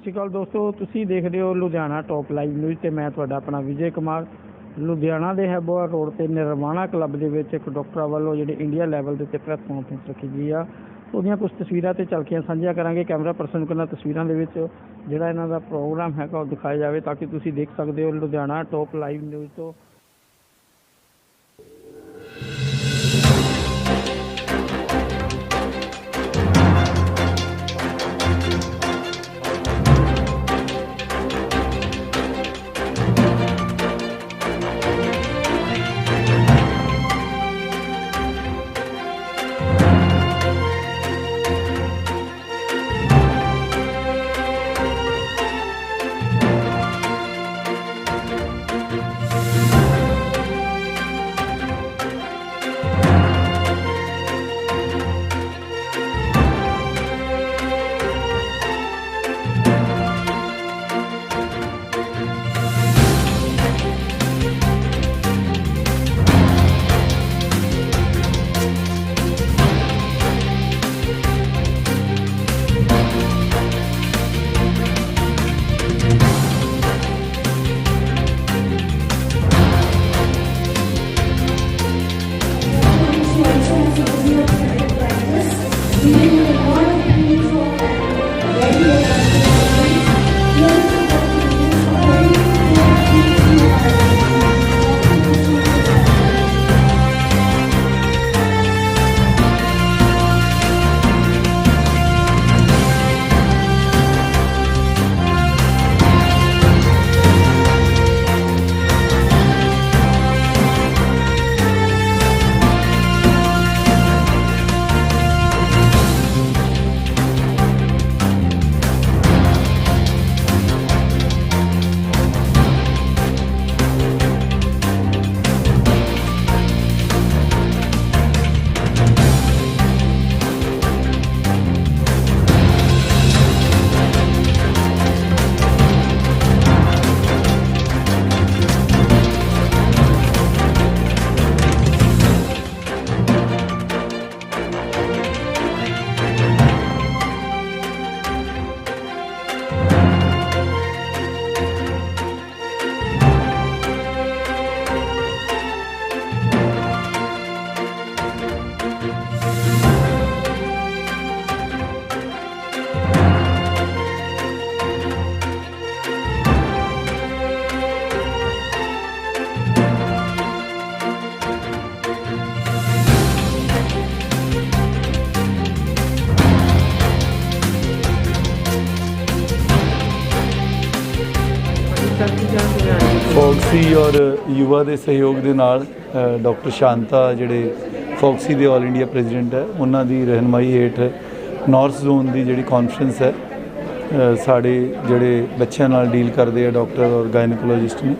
ਸ਼੍ਰੀ ਅਕਾਲ ਦੋਸਤੋ, ਤੁਸੀਂ ਦੇਖ ਰਹੇ ਹੋ ਲੁਧਿਆਣਾ ਟੌਪ ਲਾਈਵ ਨਿਊਜ਼ ਤੇ ਮੈਂ ਤੁਹਾਡਾ ਆਪਣਾ ਵਿਜੇ ਕੁਮਾਰ। ਲੁਧਿਆਣਾ ਦੇ ਹੈਬੋਆ ਰੋਡ ਤੇ ਨਿਰਵਾਣਾ ਕਲੱਬ ਦੇ ਵਿੱਚ ਇੱਕ ਡਾਕਟਰਾਂ ਵੱਲੋਂ ਜਿਹੜੇ ਇੰਡੀਆ ਲੈਵਲ ਦੇ ਉੱਤੇ ਪ੍ਰੈਸ ਕਾਨਫਰੰਸ ਰੱਖੀ ਗਈ ਆ, ਉਹਦੀਆਂ ਕੁਝ ਤਸਵੀਰਾਂ ਤੇ ਝਲਕੀਆਂ ਸਾਂਝੀਆਂ ਕਰਾਂਗੇ। ਕੈਮਰਾ ਪਰਸਨ ਨੂੰ ਕਹਿੰਦਾ ਤਸਵੀਰਾਂ ਦੇ ਵਿੱਚ ਜਿਹੜਾ ਇਹਨਾਂ ਦਾ ਪ੍ਰੋਗਰਾਮ ਹੈਗਾ ਉਹ ਦਿਖਾਇਆ ਜਾਵੇ ਤਾਂ ਕਿ ਤੁਸੀਂ ਦੇਖ ਸਕਦੇ ਹੋ ਲੁਧਿਆਣਾ ਟੌਪ ਲਾਈਵ ਨਿਊਜ਼ ਤੋਂ। ਫੌਕਸੀ ਔਰ ਯੁਵਾ ਦੇ ਸਹਿਯੋਗ ਦੇ ਨਾਲ ਡਾਕਟਰ ਸ਼ਾਂਤਾ ਜਿਹੜੇ ਫੌਕਸੀ ਦੇ ਆਲ ਇੰਡੀਆ ਪ੍ਰੈਜ਼ੀਡੈਂਟ ਹੈ, ਉਹਨਾਂ ਦੀ ਰਹਿਨਮਾਈ ਹੇਠ ਨਾਰਥ ਜ਼ੋਨ ਦੀ ਜਿਹੜੀ ਕਾਨਫਰੰਸ ਹੈ, ਸਾਡੇ ਜਿਹੜੇ ਬੱਚਿਆਂ ਨਾਲ ਡੀਲ ਕਰਦੇ ਆ ਡਾਕਟਰ ਔਰ ਗਾਇਨੋਕੋਲੋਜਿਸਟ ਨੇ,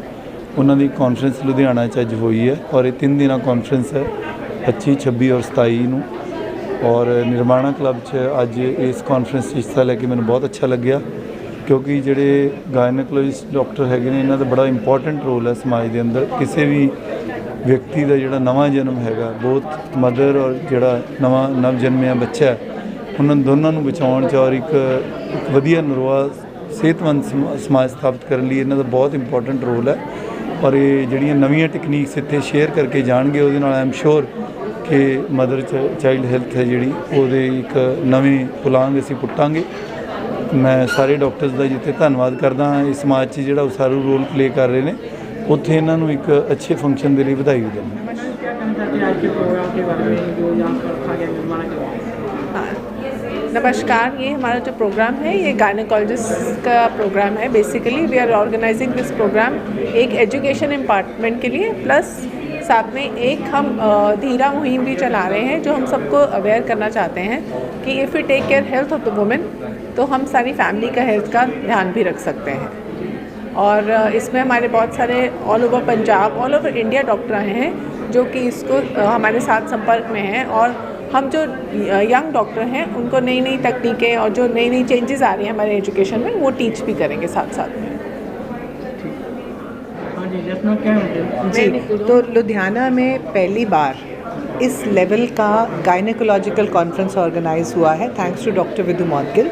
ਉਹਨਾਂ ਦੀ ਕਾਨਫਰੰਸ ਲੁਧਿਆਣਾ 'ਚ ਅੱਜ ਹੋਈ ਹੈ। ਔਰ ਇਹ 3 ਦਿਨਾਂ ਕਾਨਫਰੰਸ ਹੈ, 25, 26 ਔਰ 27 ਨੂੰ। ਔਰ ਨਿਰਮਾਣਾ ਕਲੱਬ 'ਚ ਅੱਜ ਇਸ ਕਾਨਫਰੰਸ 'ਚ ਹਿੱਸਾ ਲੈ ਕੇ ਮੈਨੂੰ ਬਹੁਤ ਅੱਛਾ ਲੱਗਿਆ, ਕਿਉਂਕਿ ਜਿਹੜੇ ਗਾਇਨੋਕੋਲੋਜਿਸਟ ਡਾਕਟਰ ਹੈਗੇ ਨੇ, ਇਹਨਾਂ ਦਾ ਬੜਾ ਇੰਪੋਰਟੈਂਟ ਰੋਲ ਹੈ ਸਮਾਜ ਦੇ ਅੰਦਰ। ਕਿਸੇ ਵੀ ਵਿਅਕਤੀ ਦਾ ਜਿਹੜਾ ਨਵਾਂ ਜਨਮ ਹੈਗਾ, ਬਹੁਤ ਮਦਰ ਔਰ ਜਿਹੜਾ ਨਵ ਜਨਮਿਆ ਬੱਚਾ ਹੈ, ਉਹਨਾਂ ਦੋਨਾਂ ਨੂੰ ਬਚਾਉਣ 'ਚ ਔਰ ਇੱਕ ਵਧੀਆ ਨਰੋਆ ਸਿਹਤਮੰਦ ਸਮਾਜ ਸਥਾਪਿਤ ਕਰਨ ਲਈ ਇਹਨਾਂ ਦਾ ਬਹੁਤ ਇੰਪੋਰਟੈਂਟ ਰੋਲ ਹੈ। ਔਰ ਇਹ ਜਿਹੜੀਆਂ ਨਵੀਆਂ ਟੈਕਨੀਕਸ ਇੱਥੇ ਸ਼ੇਅਰ ਕਰਕੇ ਜਾਣਗੇ, ਉਹਦੇ ਨਾਲ ਆਈ ਐਮ ਸ਼ੋਰ ਕਿ ਮਦਰ ਚਾਈਲਡ ਹੈਲਥ ਹੈ ਜਿਹੜੀ, ਉਹਦੇ ਇੱਕ ਨਵੇਂ ਪੁਲਾਂਘ ਅਸੀਂ ਪੁੱਟਾਂਗੇ। ਮੈਂ ਸਾਰੇ ਡਾਕਟਰਸ ਦਾ ਜਿੱਥੇ ਧੰਨਵਾਦ ਕਰਦਾ ਹਾਂ, ਇਸ ਸਮਾਜ 'ਚ ਜਿਹੜਾ ਉਸਾਰੂ ਰੋਲ ਪਲੇ ਕਰ ਰਹੇ ਨੇ, ਉੱਥੇ ਇਹਨਾਂ ਨੂੰ ਇੱਕ ਅੱਛੇ ਫੰਕਸ਼ਨ ਦੇ ਲਈ ਵਧਾਈ ਵੀ ਦਿੰਦਾ। नमस्कार, ये हमारा जो प्रोग्राम है ये गायनेकोलॉजिस्ट का प्रोग्राम है। Basically we are organising this programme एक एजुकेशन इम्पार्टमेंट के लिए, प्लस साथ में एक हम धीरा मुहिम भी चला रहे हैं जो हम सबको अवेयर करना चाहते हैं कि if you take care health of the women तो हम सारी फैमिली का हेल्थ का ध्यान भी रख सकते हैं। और इसमें हमारे बहुत सारे all over Punjab, all over India doctor आए हैं जो कि इसको हमारे साथ संपर्क में हैं। और हम जो यंग डॉक्टर हैं उनको नई नई तकनीकें और जो नई नई चेंजेस आ रही हैं हमारे एजुकेशन में, वो टीच भी करेंगे साथ साथ में। जी, तो लुधियाना में पहली बार इस लेवल का गायनेकोलॉजिकल कॉन्फ्रेंस ऑर्गेनाइज हुआ है, थैंक्स टू डॉक्टर विदु मौदगिल।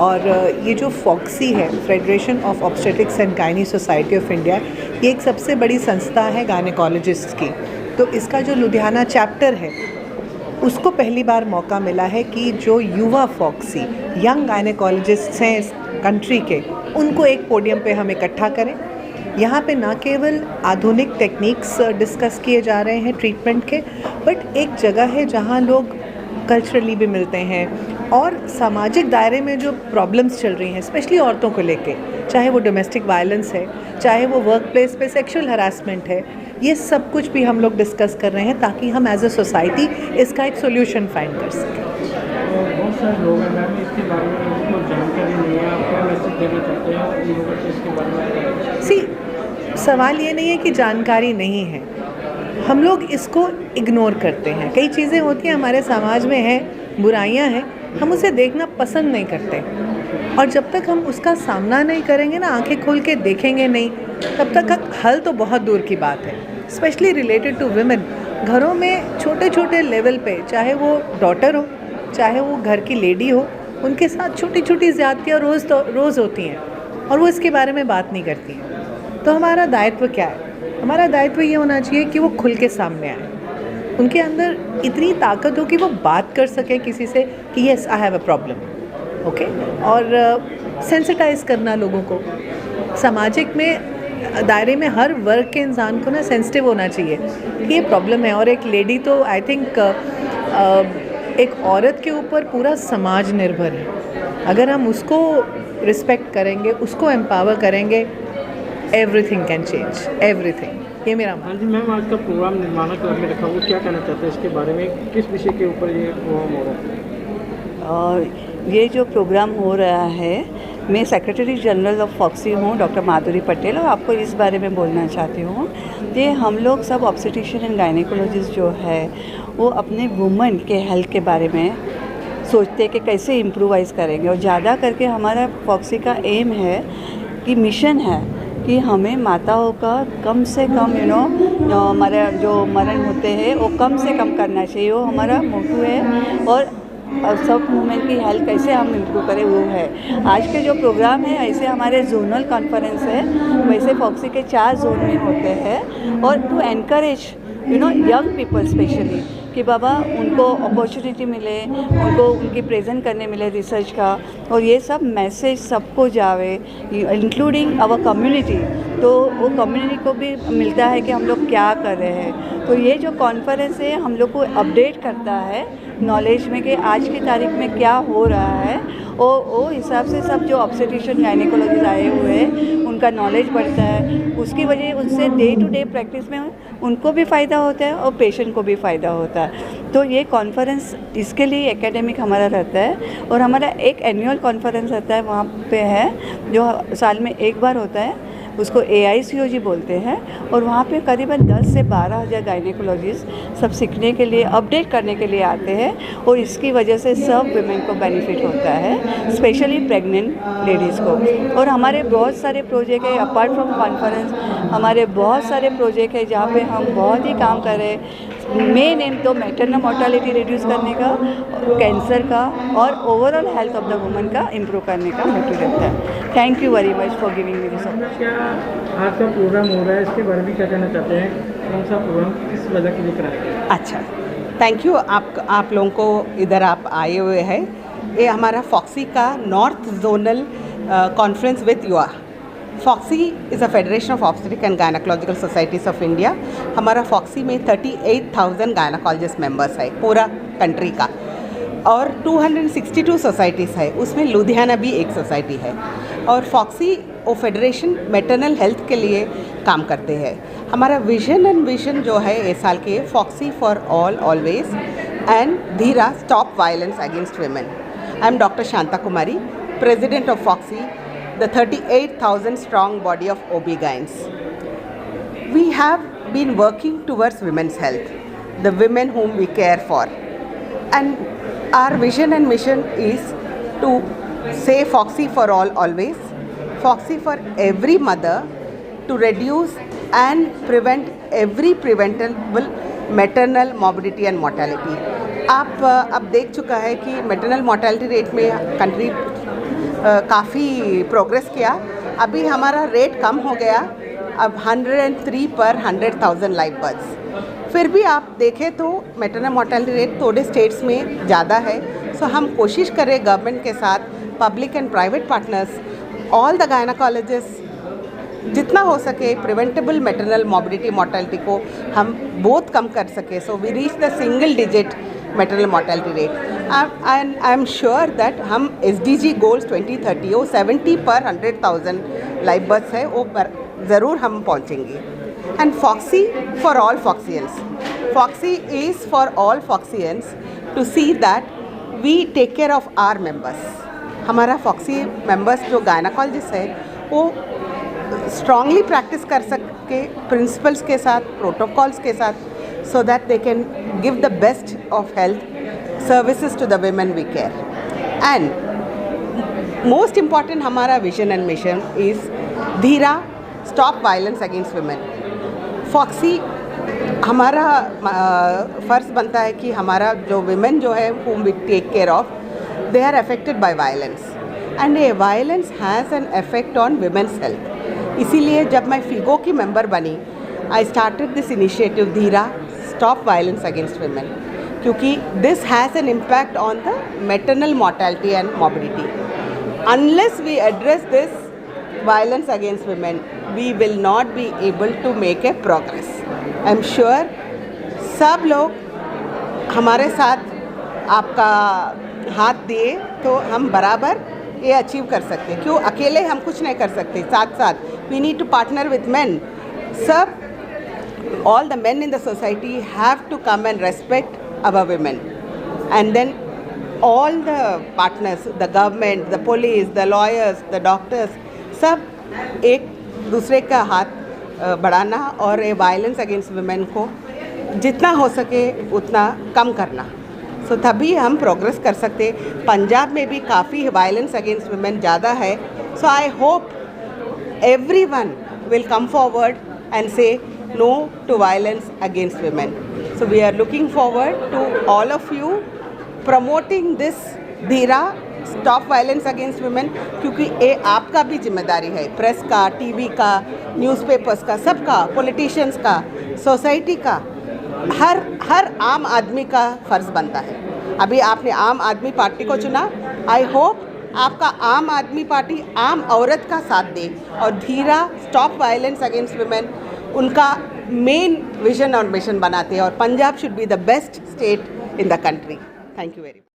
और ये जो फॉक्सी है, federation of obstetrics and gynae society of India, ये एक सबसे बड़ी संस्था है गायनेकोलॉजिस्ट की। तो इसका जो लुधियाना चैप्टर है, उसको पहली बार मौका मिला है कि जो युवा फॉक्सी यंग गायनेकोलॉजिस्ट्स हैं इस कंट्री के, उनको एक पोडियम पे हम इकट्ठा करें। यहाँ पे ना केवल आधुनिक टेक्निक्स डिस्कस किए जा रहे हैं ट्रीटमेंट के, बट एक जगह है जहाँ लोग कल्चरली भी मिलते हैं और सामाजिक दायरे में जो प्रॉब्लम्स चल रही हैं, स्पेशली औरतों को लेके, चाहे वो डोमेस्टिक वायलेंस है, चाहे वो वर्क प्लेस पे सेक्शुअल हरासमेंट है, ये सब कुछ भी हम लोग डिस्कस कर रहे हैं ताकि हम एज अ सोसाइटी इसका एक सोल्यूशन फाइंड कर सकें। बहुत सारे लोग हैं मैम इसके बारे में, उनको जानकारी नहीं है, आप क्या मैसेज देना चाहते हैं लोगों को इसके बारे में? सवाल ये नहीं है कि जानकारी नहीं है, हम लोग इसको इग्नोर करते हैं। कई चीज़ें होती हैं हमारे समाज में, हैं बुराइयां हैं, हम उसे देखना पसंद नहीं करते, और जब तक हम उसका सामना नहीं करेंगे ना, आंखें खोल के देखेंगे नहीं, तब तक हल तो बहुत दूर की बात है। स्पेशली रिलेटेड टू वुमेन, घरों में छोटे छोटे लेवल पे, चाहे वो डॉटर हो, चाहे वो घर की लेडी हो, उनके साथ छोटी छोटी ज़्यादतियाँ रोज़ होती हैं और वो इसके बारे में बात नहीं करती हैं। तो हमारा दायित्व क्या है? हमारा दायित्व ये होना चाहिए कि वो खुल के सामने आए, उनके अंदर इतनी ताकत हो कि वो बात कर सके किसी से कि yes I have a problem, okay. और सेंसिटाइज करना लोगों को, सामाजिक में दायरे में हर वर्ग के इंसान को ना सेंसिटिव होना चाहिए कि ये प्रॉब्लम है। और एक लेडी तो आई थिंक एक औरत के ऊपर पूरा समाज निर्भर है। अगर हम उसको रिस्पेक्ट करेंगे, उसको एम्पावर करेंगे, एवरीथिंग कैन चेंज, एवरीथिंग। ये मेरा हाँ जी मैम, आज का प्रोग्राम निर्माणा क्लब में रखा हुआ, क्या कहना चाहते हैं इसके बारे में? किस विषय के ऊपर ये प्रोग्राम हो रहा है? ये जो प्रोग्राम हो रहा है, मैं सेक्रेटरी जनरल ऑफ फॉक्सी हूँ, डॉक्टर माधुरी पटेल, और आपको इस बारे में बोलना चाहती हूँ। ये हम लोग सब ऑब्स्टेट्रिशियन एंड गायनेकोलॉजिस्ट जो है, वो अपने वुमेन के हेल्थ के बारे में सोचते हैं कि कैसे इम्प्रूवाइज़ करेंगे। और ज़्यादा करके हमारा फॉक्सी का एम है कि मिशन है कि हमें माताओं का कम से कम हमारा जो मरण होते हैं वो कम से कम करना चाहिए, वो हमारा मोटो है। और सब वुमेन की हेल्थ कैसे हम इम्प्रूव करें वो है। आज के जो प्रोग्राम है, ऐसे हमारे जोनल कॉन्फ्रेंस है, वैसे फॉक्सी के 4 जोन में होते हैं। और to encourage young people specially कि बाबा उनको अपॉर्चुनिटी मिले, उनको उनकी प्रेजेंट करने मिले रिसर्च का, और ये सब मैसेज सबको जावे, इंक्लूडिंग आवर कम्युनिटी। तो वो कम्युनिटी को भी मिलता है कि हम लोग क्या कर रहे हैं। तो ये जो कॉन्फ्रेंस है हम लोग को अपडेट करता है नॉलेज में कि आज की तारीख में क्या हो रहा है, और वो हिसाब से सब जो ऑब्स्टेट्रिशियन गायनेकोलॉजिस्ट आए हुए हैं उनका नॉलेज बढ़ता है। उसकी वजह उससे डे टू डे प्रैक्टिस में उनको भी फ़ायदा होता है और पेशेंट को भी फ़ायदा होता है। तो ये कॉन्फ्रेंस इसके लिए एकेडमिक हमारा रहता है, और हमारा एक एनुअल कॉन्फ्रेंस रहता है, वहाँ पे है जो साल में एक बार होता है, उसको AICOG बोलते हैं। और वहाँ पे करीबन 10 से 12 हज़ार गायनेकोलॉजिस्ट सब सीखने के लिए, अपडेट करने के लिए आते हैं, और इसकी वजह से सब वुमेन को बेनिफिट होता है, स्पेशली प्रेग्नेंट लेडीज़ को। और हमारे बहुत सारे प्रोजेक्ट है, अपार्ट फ्रॉम कॉन्फ्रेंस हमारे बहुत सारे प्रोजेक्ट है जहाँ पे हम बहुत ही काम कर रहे हैं। मेन एम तो मैटरनल मोर्टालिटी रिड्यूस करने का, कैंसर का, और overall health of the woman का इम्प्रूव करने का मोटिव रहता है। Thank you very much for giving me this opportunity. क्या आज का प्रोग्राम हो रहा है, इसके बारे में क्या कहना चाहते हैं? कौन सा प्रोग्राम किस वजह के लिए कराया है? अच्छा, थैंक यू आप लोगों को इधर आप आए हुए हैं। ये हमारा फॉक्सी का north zonal conference with Yuva. FOGSI is a federation of obstetric and gynaecological societies of India. हमारा फॉक्सी में 38,000 गायनेकोलॉजिस्ट मेंबर्स है पूरा कंट्री का, और 262 सोसाइटीज़ है, उसमें लुधियाना भी एक सोसाइटी है। और फॉक्सी वो फेडरेशन मैटरनल हेल्थ के लिए काम करते हैं। हमारा विजन एंड विजन जो है इस साल के, FOGSI for all always and Dheera stop violence against women. I am doctor Shanta Kumari, president of FOGSI, the 38,000 strong body of OB-GYNs. We have been working towards women's health, the women whom we care for. And our vision and mission is to say Foxy for all always, Foxy for every mother, to reduce and prevent every preventable maternal morbidity and mortality. आप अब देख चुका है कि maternal mortality rate में country काफ़ी progress किया। अभी हमारा रेट कम हो गया, अब 103 पर 100,000 लाइव बर्थ्स। फिर भी आप देखें तो मैटरनल मोर्टेलिटी रेट थोड़े स्टेट्स में ज़्यादा है। सो हम कोशिश करें गवर्नमेंट के साथ, public and private partners, all the gynaecologist, जितना हो सके प्रिवेंटेबल मैटरनल मॉर्बिडिटी मोर्टेलिटी को हम बहुत कम कर सके। So we reach the single digit maternal mortality rate. And I am sure that हम SDG गोल्स 2030 वो 70 पर 100,000 लाइव बर्थ्स है, वो ज़रूर हम पहुँचेंगे। And FOGSI for all FOGSIans, FOGSI is for all FOGSIans to see that we take care of our members. हमारा FOGSI members जो गायनाकोलॉजिस्ट है वो स्ट्रांगली प्रैक्टिस कर सके प्रिंसिपल्स के साथ, प्रोटोकॉल्स के साथ, so that they can give the best of health services to the women we care. And most important हमारा vision and mission is Dheera, stop violence against women. FOGSI हमारा फ़र्ज़ बनता है कि हमारा जो women जो है whom we take care of, they are affected by violence and a violence has an effect on women's health. इसीलिए जब मैं FIGO की मेंबर बनी, I started this initiative Dheera, stop violence against women, क्योंकि this has an impact on the maternal mortality and morbidity. Unless we address this violence against women, we will not be able to make a progress. I am sure सब लोग हमारे साथ आपका हाथ दिए तो हम बराबर ये अचीव कर सकते हैं। क्यों अकेले हम कुछ नहीं कर सकते, साथ साथ we need to partner with men. सब all the men in the society have to come and respect our women, and then all the partners, the government, the police, the lawyers, the doctors, सब एक दूसरे का हाथ बढ़ाना और ये violence against women को जितना हो सके उतना कम करना। सो तभी हम प्रोग्रेस कर सकते। पंजाब में भी काफ़ी वायलेंस अगेंस्ट women ज़्यादा है। So I hope everyone will come forward and say no to violence against women. So we are looking forward to all of you promoting this Dheera, stop violence against women, क्योंकि ये आपका भी जिम्मेदारी है, press का, TV का, newspapers का, सबका, पॉलिटिशियंस का, सोसाइटी का, हर आम आदमी का फ़र्ज़ बनता है। अभी आपने आम आदमी पार्टी को चुना, आई होप आपका आम आदमी पार्टी आम औरत का साथ दे और धीरा, स्टॉप वायलेंस अगेंस्ट women उनका मेन विजन और मिशन बनाते हैं और Punjab should be the best state in the country. Thank you very much.